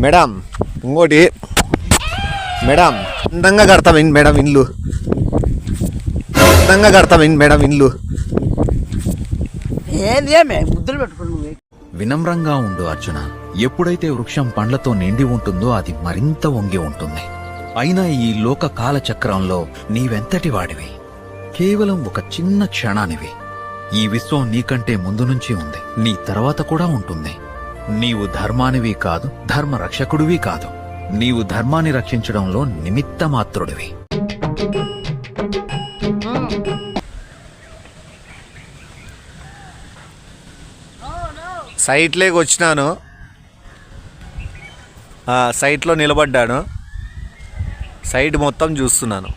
Madam ఇంకోటి madam అందంగా కడతాం మేడం ఇల్లు అందంగా కడతాం మేడం ఇల్లు ముద్దులు పెట్టుకుని వినమ్రంగా ఉండు అర్జున. ఎప్పుడైతే వృక్షం పండ్లతో నిండి ఉంటుందో అది మరింత వంగి ఉంటుంది. అయినా ఈ లోక కాలచక్రంలో నీవెంతటి వాడివి? కేవలం ఒక చిన్న క్షణానివి. ఈ విశ్వం నీకంటే ముందు నుంచి ఉంది, నీ తర్వాత కూడా ఉంటుంది. నీవు ధర్మానివి కాదు, ధర్మ రక్షకుడివి కాదు. నీవు ధర్మాన్ని రక్షించడంలో నిమిత్త మాత్రుడివి. సైట్లోకి వచ్చినాను, సైట్లో నిలబడ్డాను, సైట్ మొత్తం చూస్తున్నాను.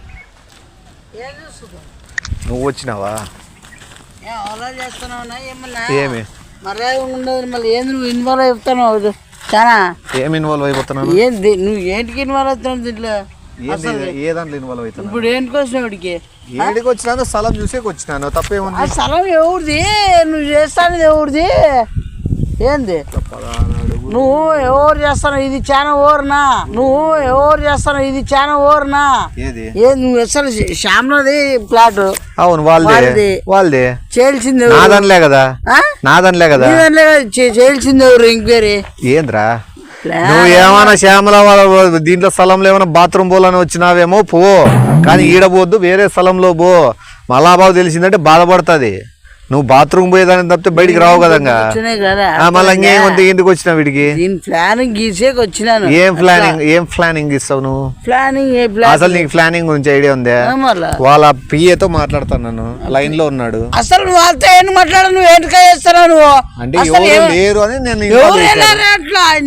నువ్వు వచ్చినావా? ఏమి మళ్ళీ ఏంది నువ్వు ఇన్వాల్వ్ అవుతావు? చాలా ఏమి ఇన్వాల్వ్ అయిపోతున్నావు? ఏంది నువ్వు ఏంటికి ఇన్వాల్వ్ అవుతున్నావు దీంట్లో? ఏ దాంట్లో ఇన్వాల్వ్ అవుతున్నావు? ఇప్పుడు ఏంటికి వచ్చినావు? ఇడికి ఏడికి వచ్చినాను, స్థలం చూసేకి వచ్చినాను. తప్పేముంది? ఆ స్థలం ఎవరిది? నువ్వు చేస్తాను ఎవరిది? ఏంది నువ్వు ఎవరు చేస్తాను? ఇది చాలా ఓర్నా? నువ్వు ఎవరు చేస్తాను? ఇది చాలా ఓర్నా? ఏది నువ్వు అసలు శ్యామ్లది ప్లాట్? అవును, వాళ్ళదే. చేయాల్సింది నాదనిలే కదా, నాదనిలే కదా, చేయాల్సింది ఎవరు? ఎంక్వైరీ ఏంద్రా? నువ్వు ఏమైనా శ్యామల వాళ్ళ దీంట్లో స్థలంలో ఏమైనా బాత్రూమ్ పోలని వచ్చినావేమో పో, కానీ ఈడపోద్దు, వేరే స్థలంలో పో. మళ్ళా తెలిసిందంటే బాధపడుతుంది. నువ్వు బాత్రూమ్ పోయేదాన్ని తప్పితే బయటికి రావు కదా. మళ్ళీ ఇంకేముంది ఇంటికి వచ్చినావు వీడికి? ప్లానింగ్ గీసేకి వచ్చినాను. ఏం ప్లానింగ్ ఇస్తావు నువ్వు? ప్లానింగ్ అసలు నీకు ప్లానింగ్ గురించి ఐడియా ఉందా? వాళ్ళ పిఏతో మాట్లాడతాను, లైన్ లో ఉన్నాడు. అసలు నువ్వు వాళ్ళతో ఏంటి మాట్లాడ? నువ్వు ఏంటికా చేస్తావు నువ్వు? అంటే ఎవరు లేరు అని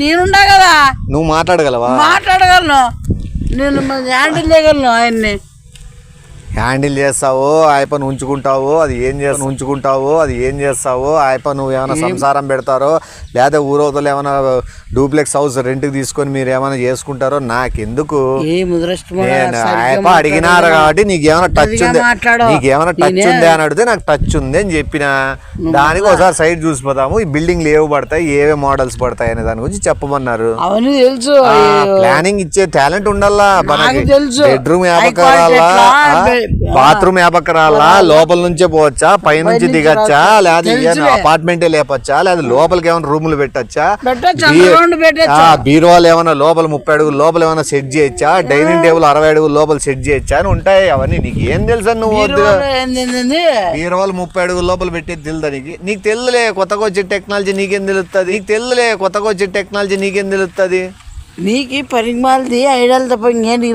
నేనుండా కదా. నువ్వు మాట్లాడగలవా? మాట్లాడగలను, నేను హ్యాండిల్ చేయగలను. ఆయన్ని హ్యాండిల్ చేస్తావు, ఆయప ఉంచుకుంటావు, అది ఏం చేస్తావు? ఆయప నువ్వు ఏమైనా సంసారం పెడతారో లేదా ఊరవతలు ఏమైనా డూప్లెక్స్ హౌస్ రెంట్కి తీసుకొని మీరు ఏమైనా చేసుకుంటారో నాకెందుకు? ఆయప అడిగినారు కాబట్టి నీకేమైనా టచ్ ఉంది, అని అడిగితే నాకు టచ్ ఉంది అని చెప్పిన. దానికి ఒకసారి సైడ్ చూసిపోతాము, ఈ బిల్డింగ్లు ఏవి పడతాయి, ఏవే మోడల్స్ పడతాయి అనే దాని గురించి చెప్పమన్నారు. ప్లానింగ్ ఇచ్చే టాలెంట్ ఉండాలా మనకి. బెడ్రూమ్ యాపకరాలా, బాత్రూమ్ యాపకరాలా, లోపల నుంచే పోవచ్చా, పై నుంచి దిగచ్చా, లేదా అపార్ట్మెంటే లేపచ్చా, లేదా లోపలికి ఏమైనా రూములు పెట్టచ్చా, బీరువాలు ఏమైనా లోపల 30 అడుగులు లోపల ఏమైనా సెట్ చేయొచ్చా, డైనింగ్ టేబుల్ 60 అడుగులు లోపల సెట్ చేయొచ్చా అని ఉంటాయి. అవన్నీ నీకు ఏం తెలుసా? నువ్వు బీరువాలు 30 అడుగులు లోపల పెట్టేది తెలుదా నీకు? తెలుదులే, కొత్తగా వచ్చే టెక్నాలజీ నీకేం తెలుస్తుంది? నీకు పరిమాలది ఐడియాలు తప్ప ఇంకేంటి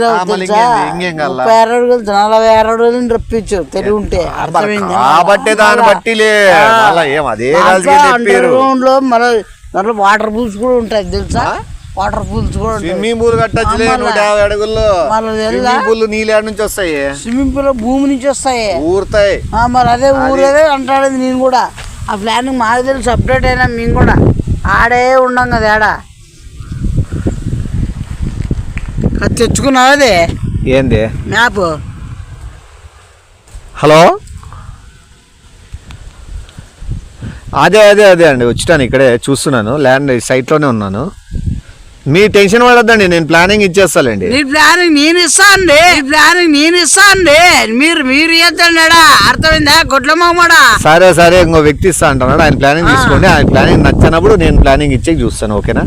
రప్పించు తెలివి ఉంటే. కాబట్టి దాన్ని బట్టి దాంట్లో వాటర్ పూల్స్ కూడా ఉంటాయి తెలుసా? వాటర్ పూల్స్ కూడా స్విమ్మింగ్ పూల్ కట్టచ్చు 150 అడుగుల్లో. స్విమ్మింగ్ పూల్ నీళ్ళ నుంచి వస్తాయి, స్విమ్మింగ్ పూల్ భూమి నుంచి వస్తాయి, ఊరుతాయి. మరి అదే ఊరేదే అంటాడు. నేను కూడా ఆ ప్లానింగ్ మాకు తెలుసు, అప్డేట్ అయినా మేము కూడా ఆడే ఉన్నాం కదా. ఆడ అది తెచ్చుకున్నావు? అదే ఏంది మ్యాప్? హలో, అదే అండి, వచ్చినాను, ఇక్కడే చూస్తున్నాను, ల్యాండ్ సైట్లోనే ఉన్నాను. మీ టెన్షన్ పడద్దండి, నేను ప్లానింగ్ ఇచ్చేస్తానండి. ప్లానింగ్ నేను ఇస్తానండి, మీరు చేద్దాడా? అర్థమైందా? గొడ్ల మామడా. సరే ఇంకో వ్యక్తి ఇస్తా అంటున్నాడు, ఆయన ప్లానింగ్ తీసుకోండి. ఆయన ప్లానింగ్ నచ్చినప్పుడు నేను ప్లానింగ్ ఇచ్చే చూస్తాను, ఓకేనా?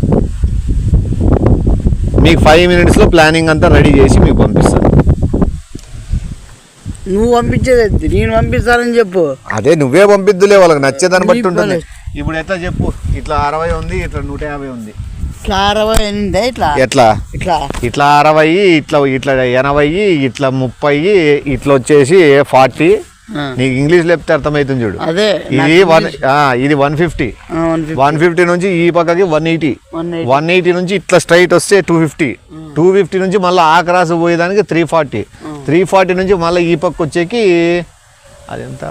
మీకు 5 minutes లో ప్లానింగ్ అంతా రెడీ చేసి మీకు పంపిస్తాను. నువ్వు పంపించేది నేను పంపిస్తానని చెప్పు. అదే నువ్వే పంపిద్దులే, వాళ్ళకి నచ్చేదాన్ని బట్టి ఉంటుంది. ఇప్పుడు ఎట్లా చెప్పు? ఇట్లా 60 ఉంది, ఇట్లా 150 ఉంది. ఇట్లా 60 ఇట్లా 60, ఇట్లా 80, ఇట్లా 30, ఇట్లా వచ్చేసి 40. నీకు ఇంగ్లీష్ లేపితే అర్థమవుతుంది చూడు. ఇది 150. 150 నుంచి ఈ పక్కకి 180 నుంచి ఇట్లా స్ట్రైట్ వస్తే 250 నుంచి మళ్ళీ ఆ క్రాస్ పోయేదానికి 340 నుంచి మళ్ళీ ఈ పక్క వచ్చేకి అదెంత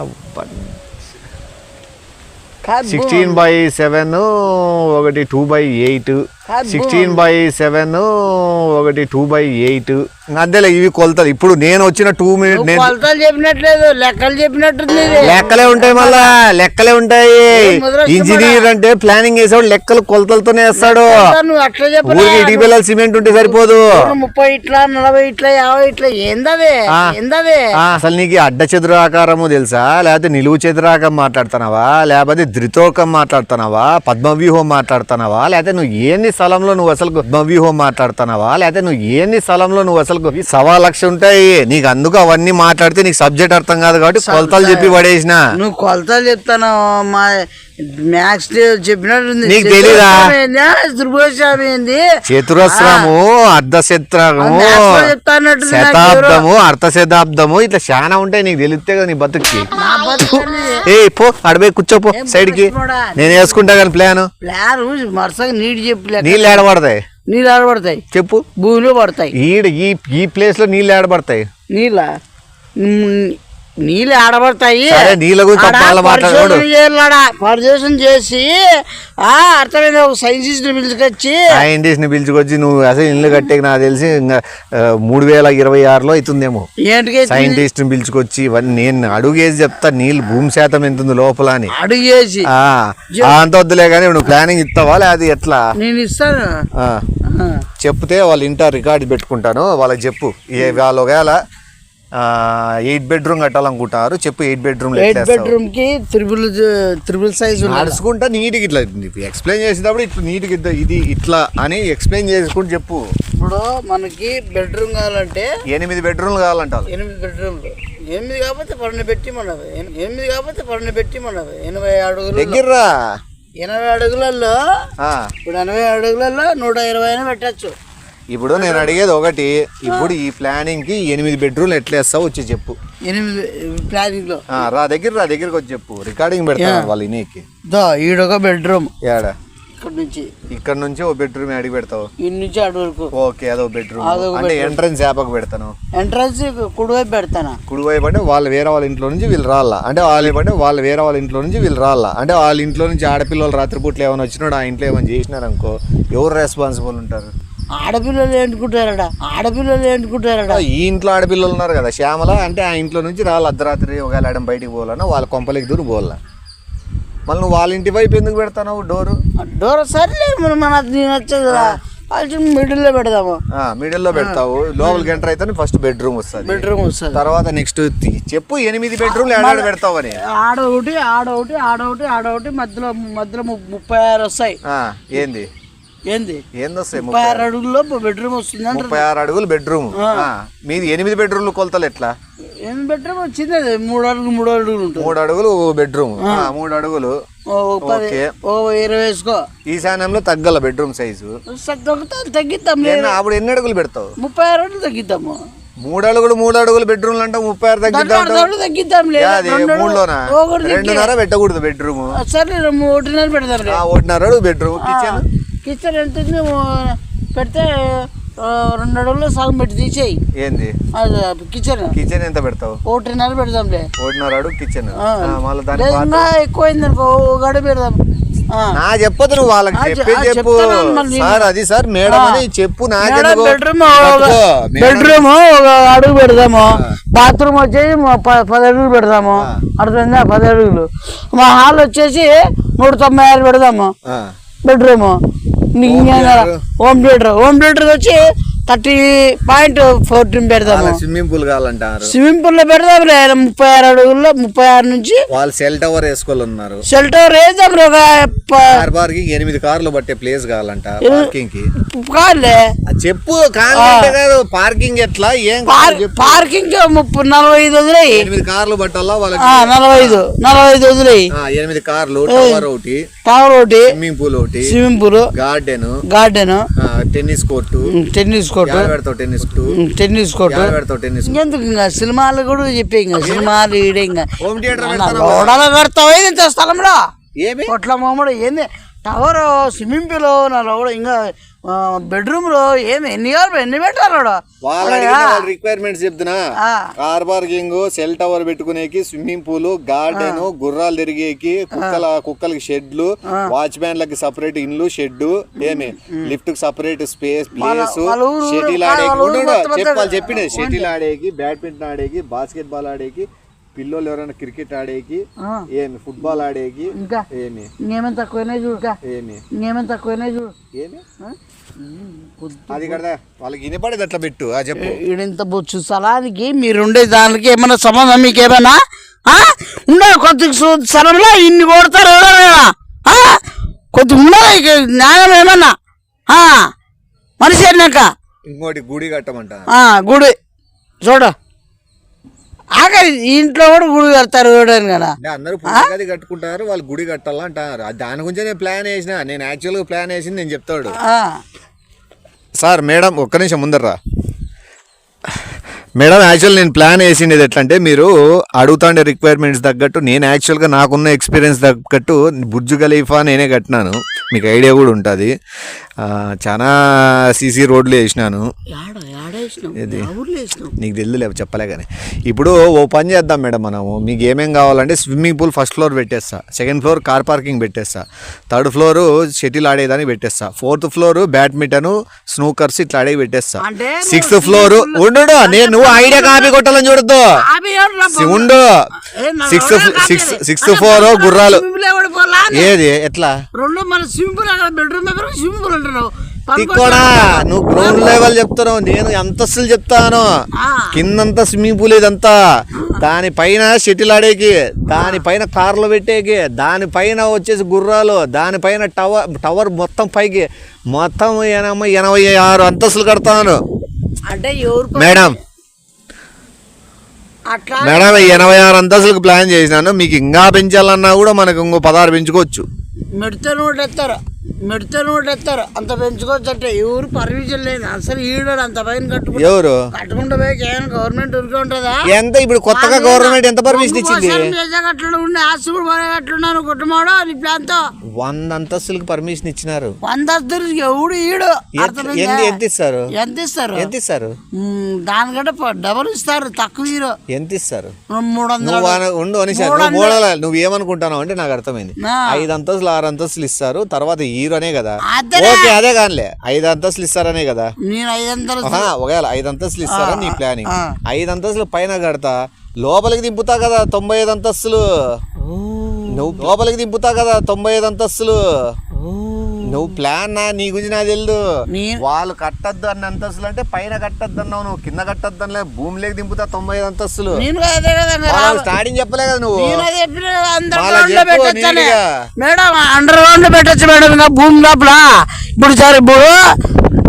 16/7 ఒకటి 2/8 16/7 ఒకటి 2/8 అంతేలే ఇవి కొలతలు. ఇప్పుడు నేను వచ్చిన 2 మినిట్ కొలతలు చెప్పినట్లేదు, లెక్కలు చెప్పినట్టుంది. లెక్కలే ఉంటాయి, మళ్ళా లెక్కలే ఉంటాయి. ఇంజనీర్ అంటే ప్లానింగ్ వేసాడు, లెక్కలు కొలతలతోనే వేస్తాడు. నువ్వు అట్లా చెప్పు. ఊరికి ఇటీవల సిమెంట్ ఉంటే సరిపోదు. 30 ఇట్లా 40 ఇట్లా 50 ఇట్లా ఏందది ఏందది? అసలు నీకు అడ్డ చతురాకారము తెలుసా, లేకపోతే నిలువు చతురాకం మాట్లాడుతున్నావా, లేకపోతే ధృతోకం మాట్లాడుతున్నావా, పద్మవ్యూహం మాట్లాడుతున్నావా, లేకపోతే నువ్వు ఏంది స్థలంలో నువ్వు అసలు పద్మవ్యూహం మాట్లాడుతున్నావా, లేకపోతే నువ్వు ఏంది స్థలంలో నువ్వు అసలు 1,00,000 ఉంటాయి నీకు. అందుకు అవన్నీ మాట్లాడితే నీకు సబ్జెక్ట్ అర్థం కాదు కాబట్టి కొలతలు చెప్పి పడేసిన. నువ్వు కొలతలు చెప్తాను మా మ్యాథ్స్ చెప్పినట్టుంది. నీకు తెలీదా? త్రిభుజం ఏంది, చతురస్రము, అర్ధశత్రము, శతాబ్దము, అర్ధ శతాబ్దము, ఇట్లా చాలా ఉంటాయి. నీకు తెలిస్తే కదా నీ బతుక్కి. ఏ పో అడబోయి కూర్చోపో సైడ్ కి, నేను వేసుకుంటా కానీ ప్లాన్. మరసగా నీళ్ళు చెప్పు. నీళ్ళు ఏడబడతాయి, నీళ్ళు ఆడబడతాయి చెప్పు. భూమిలో పడతాయి. ఈ ప్లేస్ లో నీళ్ళు ఏడబడతాయి. నీళ్ళు ఆడబడతాయి. నీళ్ళ గురించి పరిశోధన చేసి అర్థమైన ఒక సైంటిస్ట్ ని పిలుచుకొచ్చి నువ్వు అసలు ఇల్లు కట్టేకి నాకు తెలిసి ఇంకా 3026లో అవుతుందేమో. సైంటిస్ట్ ని పిలుచుకొచ్చి ఇవన్నీ నేను అడుగేసి చెప్తా నీళ్ళు భూమి శాతం ఎంత ఉంది లోపల అని. అడుగేసి అంత వద్దులే కానీ నువ్వు ప్లానింగ్ ఇస్తావా లేదా ఎట్లా? నేను ఇస్తాను. చెప్తే వాళ్ళు ఇంటా రికార్డు పెట్టుకుంటాను. వాళ్ళకి చెప్పు వాళ్ళు ఒకవేళ 8 బెడ్రూమ్ కట్టాలనుకుంటారు, చెప్పు. 8 బెడ్రూమ్ 8 బెడ్రూమ్ కి త్రిబుల్ సైజ్ నడుచుకుంటా నీట్గా ఇట్లా ఎక్స్ప్లెయిన్ చేసేటప్పుడు ఇట్లా నీట్గా ఇది ఇట్లా అని ఎక్స్ప్లెయిన్ చేసుకుంటూ చెప్పు. ఇప్పుడు మనకి బెడ్రూమ్ కావాలంటే 8 బెడ్రూమ్లు కావాలంటారు. 8 బెడ్రూమ్లు 8 కాకపోతే 12 పెట్టి మనది. 8 కాకపోతే 12 పెట్టి మనది. 80 అడుగులు దగ్గర 80 అడుగులలో ఇప్పుడు 80 అడుగులలో 120 అయినా పెట్టచ్చు. ఇప్పుడు నేను అడిగేది ఒకటి, ఇప్పుడు ఈ ప్లానింగ్ కి 8 బెడ్రూమ్లు ఎట్లా వేస్తావు వచ్చి చెప్పు. 8 ప్లానింగ్ లో దగ్గరికి వచ్చి చెప్పు. రికార్డింగ్ పెడతాను వాళ్ళు ఇనికి. ఈడొక బెడ్రూమ్, ఏడా ఇక్కడ నుంచి ఓ బెడ్రూమ్ అడిగి పెడతావు. ఇన్ని నుంచి అటు వరకు ఓకే, అదో బెడ్రూమ్. అంటే ఎంట్రన్స్ యాపకు పెడతాను. ఎంట్రన్స్ కుడివైపు పెడతాను. కుడివైపు అంటే వాళ్ళు వేరే వాళ్ళ ఇంట్లో నుంచి వీళ్ళు రాళ్ళ, అంటే వాళ్ళు వేరే వాళ్ళ ఇంట్లో నుంచి వీళ్ళు రాళ్ళ, అంటే వాళ్ళ ఇంట్లో నుంచి ఆడపిల్లలు రాత్రిపూట్లు ఏమైనా వచ్చినాడు ఆ ఇంట్లో ఏమైనా చేసినారనుకో ఎవరు రెస్పాన్సిబుల్ ఉంటారు? ఆడపిల్లలు ఏంటుకుంటారట. ఈ ఇంట్లో ఆడపిల్లలు ఉన్నారు కదా శ్యామల, అంటే ఆ ఇంట్లో నుంచి రాళ్ళు అర్ధరాత్రి ఒకవేళ ఆడడం బయటికి పోవాలన్నా వాళ్ళ కొంపలకి దూరం పోవాల. మళ్ళీ నువ్వు వాళ్ళ ఇంటి వైపు ఎందుకు పెడతావు డోర్? సర్లే మనకు నచ్చదు కదా, మిడిల్ లో పెడదాము. మిడిల్ లో పెడతావు, లోపలికి ఎంటర్ అయితే ఫస్ట్ బెడ్రూమ్ వస్తుంది. తర్వాత నెక్స్ట్ చెప్పు 8 బెడ్రూమ్లు ఏడాడు పెడతావు అని. ఆడొకటి మధ్యలో 36 వస్తాయి. ఏంది 36 అడుగుల్లో బెడ్రూమ్ వస్తుంది. 36 అడుగులు బెడ్రూమ్. మీది 8 బెడ్రూమ్లు కొలతలు ఎట్లా? 8 బెడ్రూమ్ వచ్చింది 3 అడుగులు ఉంటుంది. 3 అడుగులు బెడ్రూమ్. 3 అడుగులు 20 వేసుకో. ఈశాన్యంలో తగ్గల బెడ్రూమ్ సైజు తగ్గిద్దాం. అప్పుడు ఎన్ని అడుగులు పెడతావు? 36 అడుగులు తగ్గిద్దాము. 3 అడుగులు బెడ్రూమ్లు అంటే 36 తగ్గిద్దాం. 2.5 పెట్టకూడదు బెడ్రూమ్. సరే 1.5 పెడతాం. 1.5 అడుగు బెడ్రూమ్. కిచెన్ ఎంత పెడితే 2 అడుగుల్లో సగం పెట్టి తీసేయి. ఏంది కిచెన్ ఎంత పెడతావు? 1.5 పెడదాంలే. 1.5 అడుగు కిచెన్. ఎక్కువైంది అనుకో, ఒక అడుగు పెడదాం. నా చెప్పదు నువ్వు వాళ్ళకి చెప్పు. సార్ అది సార్ మేడం అని చెప్పు. బెడ్రూమ్ ఒక అడుగు పెడదాము. బాత్రూమ్ వచ్చేసి 10 అడుగులు పెడదాము. అర్థమైందా? 10 అడుగులు. మా హాల్ వచ్చేసి 196 పెడదాము. బెడ్రూమ్ హోమ్ థియేటర్ వచ్చి 30.14 పెడదాము. స్విమ్మింగ్ పూల్ కావాలంటారు. స్విమ్మింగ్ పూల్ లో పెడదాం. 36 అడుగుల్లో 36 నుంచి వాళ్ళు సెల్ టవర్ వేసుకోవాలన్నారు. సెల్ టవర్ వేద్దాం. పార్కింగ్ 8 కార్లు పట్టే ప్లేస్ కావాలంట. కార్లే చెప్పు. పార్కింగ్ ఎట్లా? ఏం పార్కింగ్ 45 వదిలేయి. 8 కార్లు పట్టాలా వాళ్ళకి? 45 వదిలేయి. 8 కార్లు, టవర్ ఒకటి, స్విమ్మింగ్ పూల్ ఒకటి, గార్డెన్, టెన్నిస్ కోర్టు. ఎందుకు ఇంకా సినిమాలు కూడా చెప్పే, ఇంకా సినిమాలు ఈడే ఇంకా హోమ్ థియేటర్ కడతావు ఇంత స్థలంలో. కొట్ల మామూడు ఏంది టవర్, స్విమ్మింగ్ పూల్, ఇంకా బెడ్రూమ్ లో ఏమి ఎన్ని పెట్టారు వాళ్ళ రిక్వైర్మెంట్స్ చెప్తున్నా. కార్ పార్కింగ్, సెల్ టవర్ పెట్టుకునేకి, స్విమ్మింగ్ పూల్, గార్డెన్, గుర్రాలు తిరిగేకి, కుక్కలకి షెడ్లు, వాచ్మ్యాన్ లకి సపరేట్ ఇండ్లు షెడ్, ఏమి లిఫ్ట్ కి సపరేట్ స్పేస్ ప్లేస్, షటిల్ ఆడేకి చెప్పిండే షటిల్ ఆడేకి, బ్యాడ్మింటన్ ఆడేకి, బాస్కెట్ బాల్ ఆడేకి, పిల్లలు ఎవరైనా క్రికెట్ ఆడేకి, ఏమి ఫుట్బాల్ ఆడేకి, ఏమి ఇంకేమైనా తక్కువనే చూడు, ఏమి ఇంకేమైనా తక్కువనే చూడు, ఏమి అది కదా వాళ్ళకి వినపడేది అట్లా పెట్టు. చెప్పు ఈడింత బొచ్చు స్థలానికి మీరుండే దానికి ఏమైనా సంబంధం మీకేమైనా ఉండే? కొద్ది స్థలంలో ఇన్ని కొడతారు ఎవరైనా? కొద్ది ఉండదు న్యాయం ఏమన్నా మనిషి అన్నాక. ఇంకోటి గుడి కట్టమంట. గుడి చూడ ఆఖరి ఇంట్లో కూడా గుడి కడతారు చూడని కదా. అందరూ పుస్తకాది కట్టుకుంటారు, వాళ్ళు గుడి కట్టాలంటారు. దాని గురించి నేను ప్లాన్ వేసిన. నేను యాక్చువల్గా ప్లాన్ వేసింది నేను చెప్తాడు. సార్ మేడం ఒక్క నిమిషం ముందర్రా మేడం. యాక్చువల్ నేను ప్లాన్ వేసిండేది ఎట్లా అంటే, మీరు అడుగుతాండే రిక్వైర్మెంట్స్ తగ్గట్టు నేను యాక్చువల్గా నాకున్న ఎక్స్పీరియన్స్ తగ్గట్టు బుర్జ్ ఖలీఫా నేనే కట్టినాను. మీకు ఐడియా కూడా ఉంటుంది. చాలా సీసీ రోడ్లు వేసినాను. ఇది నీకు తెలియదు చెప్పలే కానీ. ఇప్పుడు ఓ పని చేద్దాం మేడం, మనము మీకు ఏమేం కావాలంటే స్విమ్మింగ్ పూల్ ఫస్ట్ ఫ్లోర్ పెట్టేస్తా, సెకండ్ ఫ్లోర్ కార్ పార్కింగ్ పెట్టేస్తా, థర్డ్ ఫ్లోర్ షటిల్ ఆడేదాన్ని పెట్టేస్తా, ఫోర్త్ ఫ్లోర్ బ్యాడ్మింటన్, స్నూకర్స్ ఇట్లా ఆడేవి పెట్టేస్తా, సిక్స్త్ ఫ్లోర్ ఉండు నేను ఐడియా కాపీ కొట్టాలని చూడద్దు ఉండు, సిక్స్త్ ఫ్లోర్ గుర్రాలు ఏది ఎట్లా కూడా నువ్వు గ్రౌండ్ లెవెల్ చెప్తున్నావు, నేను అంతస్తులు చెప్తాను. కిందంతా స్విమ్మింగ్ పూల్ ఇదంతా, దానిపైన షటిల్ ఆడేకి, దానిపైన కార్లు పెట్టేకి, దానిపైన వచ్చేసి గుర్రాలు, దానిపైన టవర్ మొత్తం పైకి మొత్తం 86 అంతస్తులు కడతాను మేడం. మేడం 86 అంతస్తులకు ప్లాన్ చేసినాను. మీకు ఇంకా పెంచాలన్నా కూడా మనకు ఇంకో 16 పెంచుకోవచ్చు. మెడితే ఎత్తారు అంత పెంచుకోవచ్చు అంటే ఎవరు పర్మిషన్ లేదు అసలు. ఈడాడు అంత పైన ఎవరు కట్టుకుంటే గవర్నమెంట్ ఉరికి ఉంటుందా? ఎంత ఇప్పుడు కొత్తగా గవర్నమెంట్ ఎంత పర్మిషన్ ఇచ్చింది? అట్లున్నాను కుటుంబాడు నీ ప్లాన్ తో 100 అంతస్తులకు పర్మిషన్ ఇచ్చినారు. 100 అంతస్తులు ఎవడు ఈడు ఎంత ఇస్తారు? ఎంత ఇస్తారు? దానికంటే డబుల్ ఇస్తారు, తక్కువ హీరో. ఎంత ఇస్తారు? 300. ఉండు నువ్వు ఏమనుకుంటావు అంటే నాకు అర్థమైంది. 5 అంతస్తులు 6 అంతస్తులు ఇస్తారు, తర్వాత హీరోనే కదా. ఓకే అదే కానిలే, 5 అంతస్తులు ఇస్తారనే కదా. ఒకవేళ 5 అంతస్తులు ఇస్తారా నీ ప్లానింగ్? 5 అంతస్తులు పైన కడతా, లోపలికి దింపుతా కదా 95 అంతస్తులు. నువ్వు లోపలికి దింపుతా కదా 95 అంతస్తులు. నువ్వు ప్లాన్ నీ గురించి నాకు తెలియదు. వాళ్ళు కట్టద్దు అన్న అంతస్తులు అంటే పైన కట్టద్దు అన్నావు, నువ్వు కింద కట్టద్దు అన్న భూమిలోకి దింపుతా 95 అంతస్తులు. స్టార్టింగ్ చెప్పలే కదా నువ్వు. మేడం అండర్ గ్రౌండ్ పెట్టచ్చు మేడం, ఇంకా భూమి లోపల. ఇప్పుడు సరే ఇప్పుడు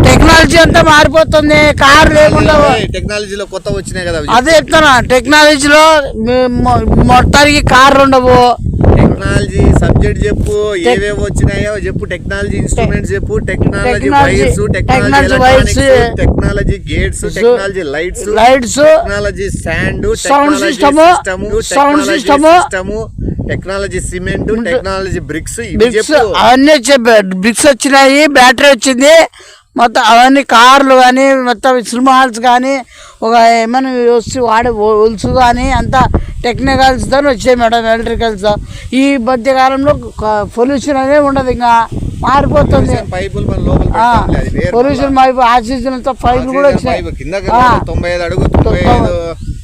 టెక్నాలజీ అంతా మారిపోతుంది, కార్ లేకుండా టెక్నాలజీలో కొత్త వచ్చినాయి కదా. అదే చెప్తాను, టెక్నాలజీలో మొత్తానికి కార్లు ఉండవు. టెక్నాలజీ సబ్జెక్ట్ చెప్పు, ఏవేవి వచ్చినాయో చెప్పు. టెక్నాలజీ ఇన్స్ట్రుమెంట్స్ చెప్పు, technology wires, technology technology gates, technology lights, technology sand, sound system, technology cement, technology bricks అవన్నీ బ్రిక్స్ వచ్చినాయి, బ్యాటరీ వచ్చింది మొత్తం. అవన్నీ కార్లు కానీ మొత్తం సినిమా హాల్స్ కానీ ఒక ఏమైనా వస్తు వాడే ఒలుసు కానీ అంతా టెక్నికల్స్తో వచ్చాయి మేడం, ఎలక్ట్రికల్స్. ఈ మధ్యకాలంలో పొల్యూషన్ అనేది ఉండదు, ఇంకా మారిపోతుంది. పొల్యూషన్ ఆక్సిజన్ తో పైపులు కూడా వచ్చినాయి.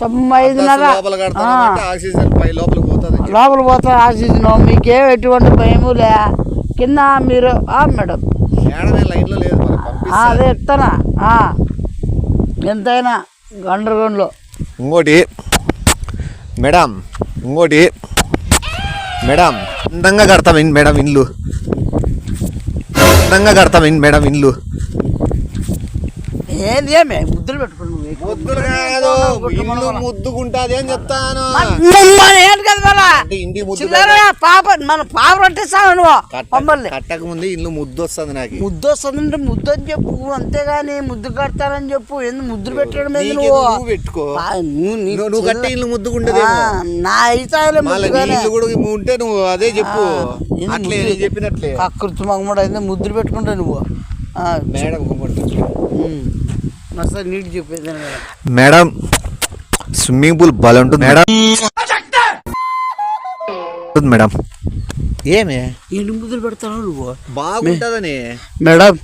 95 లోపల పోతుంది ఆక్సిజన్. మీకేం ఎటువంటి భయము లే. కింద మీరు మేడం అదే చెప్తానా, ఎంతైనా అండర్ గ్రౌండ్లో. ఇంకోటి మేడం అందంగా కడతాం మేడం ఇల్లు, ఏంది ముద్దులు పెట్టుకుని ముద్దులు కాదు, ఇల్లు ముద్దుకుంటాది అని చెప్తాను. మన పాప రొట్టేస్తాను నువ్వు. కట్టక ముందు ఇల్లు ముద్దు వస్తుంది, నాకు ముద్దు వస్తుంది. ముద్దు అని చెప్పు, అంతేగాని ముద్దు కడతానని చెప్పు. ఎందుకు ముద్దులు పెట్టడం మీద నువ్వు పెట్టుకో. నువ్వు కట్టే ఇల్లు ముద్దుకుంటది. నా అయితే కూడా ఉంటే నువ్వు అదే చెప్పు, అట్లే చెప్పినట్లే. కకృతి మగముడు అయితే ముద్దులు పెట్టుకుంటా నువ్వు. మేడం మస్తు నీట్ చెప్పేది మేడం స్విమ్మింగ్ పూల్ భలే ఉంటుంది మేడం. మేడం ఏమి ఎన్ని ముద్దులు పెడతావు నువ్వు? బాగుంటుందని మేడం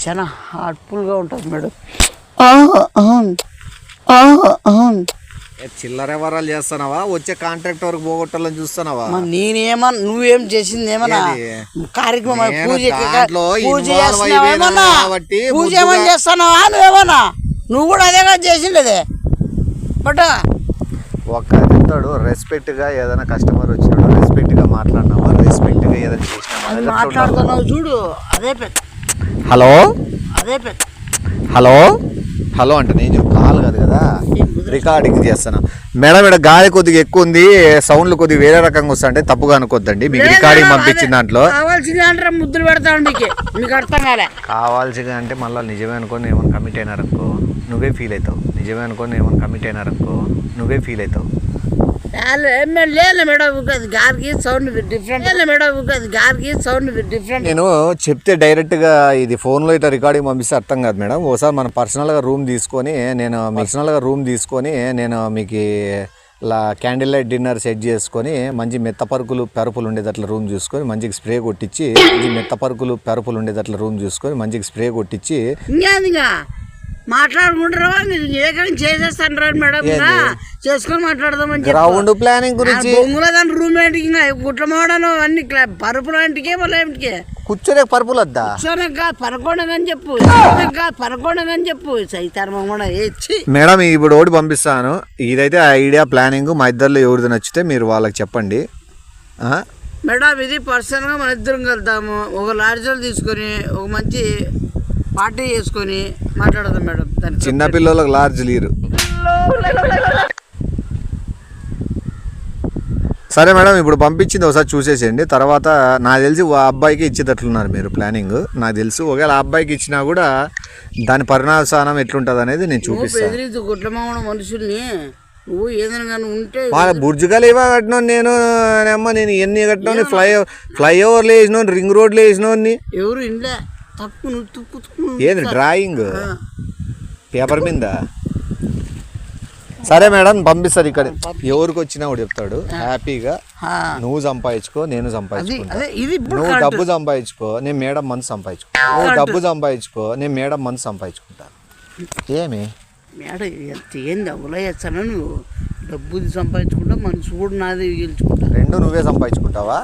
చాలా హార్ట్ఫుల్గా ఉంటుంది మేడం. చిల్లర వ్యవహారాలు చేస్తున్నావా? వచ్చే కాంట్రాక్ట్ వరకు పోగొట్టాలని చూస్తున్నావా? నేనేమన్నా నువ్వేం చేసింది ఏమన్నా కార్యక్రమం పూజ దాంట్లో పూజ involve చేస్తున్నావేమన్నా అయిపోయినా కాబట్టి పూజ ఏమన్నా చేస్తున్నావా నువ్వేమన్నా? నువ్వు కూడా అదేగా చేసిండేదే బట్ ఒక్క చెప్తాడు రెస్పెక్ట్గా ఏదైనా కస్టమర్ వచ్చినాడు రెస్పెక్ట్గా మాట్లాడినావా, రెస్పెక్ట్గా ఏదైనా అది చేసినావా? మాట్లాడుతున్నావు చూడు, అదే పెద్ద హలో అదే పెద్ద హలో హలో అంటే నేను కాల్ కాదు కదా, రికార్డింగ్ చేస్తాను మేడం. ఇక్కడ గాలి కొద్దిగా ఎక్కువ ఉంది, సౌండ్లు కొద్దిగా వేరే రకంగా వస్తుంటే తప్పుగా అనుకోద్దండి. మీకు రికార్డింగ్ పంపించిన దాంట్లో కావాల్సింది అంటే ముద్దులు పెడతాను మీకు అర్థం కాలే. కావాల్సిగా అంటే మళ్ళీ నిజమే అనుకోని ఏమైనా కమిట్ అయినారనుకో నువ్వే ఫీల్ అవుతావు. నిజమే అనుకోని ఏమైనా కమిట్ అయినారనుకో నువ్వే ఫీల్ అవుతావు. లేదు మేడం గారికి సౌండ్ డిఫరెంట్. లేదు మేడం గారికి సౌండ్ డిఫరెంట్. నేను చెప్తే డైరెక్ట్గా ఇది ఫోన్లో ఇట్లా రికార్డింగ్ పంపిస్తే అర్థం కాదు మేడం. ఒకసారి మనం పర్సనల్గా రూమ్ తీసుకొని నేను మీకు ఇలా క్యాండిల్ లైట్ డిన్నర్ సెట్ చేసుకొని మంచి మెత్త పెరుపులు ఉండేటట్ల రూమ్ చూసుకొని మంచిగా స్ప్రే కొట్టించి మంచిగా స్ప్రే కొట్టించి ఇంకా మాట్లాడుకుంటారా మీరు ఏకం చేసేస్తాను మేడం చేసుకొని మాట్లాడదామని గ్రౌండ్ ప్లానింగ్ గురించి దాని రూమ్ ఏంటికి ఇంకా గుట్ల మోడను అన్ని పరుపులు ఏంటికి మళ్ళీ ఏమిటికి కూర్చొనే పరుపులు వద్దా పరకొండగని చెప్పు సైతారం కూడా ఏచ్చి మేడం. ఇప్పుడు ఒకటి పంపిస్తాను, ఇదైతే ఐడియా ప్లానింగ్ మా ఇద్దరిలో ఎవరిది నచ్చితే మీరు వాళ్ళకి చెప్పండి. మేడం ఇది పర్సనల్గా మన ఇద్దరం వెళ్తాము, ఒక లాడ్జ్లో తీసుకొని ఒక మంచి పార్టీ చేసుకొని మాట్లాడదాం మేడం. చిన్నపిల్లలకు లార్జ్ లీరు. సరే మేడం, ఇప్పుడు పంపించింది ఒకసారి చూసేసేయండి. తర్వాత నాకు తెలిసి ఆ అబ్బాయికి ఇచ్చేటట్లున్నారు మీరు ప్లానింగ్. నాకు తెలుసు ఒకవేళ ఆ అబ్బాయికి ఇచ్చినా కూడా దాని పరిణామం ఎట్లుంటుంది అనేది నేను చూపిస్తాను. గుట్లమామూడు మనుషుల్ని నువ్వు ఏదైనా కానీ ఉంటే బుర్జుగాలు ఇవా కట్టినా నేను ఎన్ని కట్టినా ఫ్లైఓవర్లు వేసినా రింగ్ రోడ్లు వేసినా ఎవరు ఇంట్లో తప్పు నువ్వు తుప్పు ఏది డ్రాయింగ్ పేపర్ మీద. సరే మేడం పంపిస్తారు. ఇక్కడ ఎవరికి వచ్చినా కూడా చెప్తాడు హ్యాపీగా నువ్వు సంపాదించుకో నేను సంపాదించుకుంటా, నువ్వు డబ్బు సంపాదించుకో నేను మేడం మంది సంపాదించుకుంటా, నువ్వు డబ్బు సంపాదించుకో నేను మేడం మంది సంపాదించుకుంటా. ఏమి మేడం ఏంది అవ్వలే చేస్తాను నువ్వు డబ్బు సంపాదించుకుంటా మనసు కూడా నాది గెలుచుకుంటా. రెండు నువ్వే సంపాదించుకుంటావా?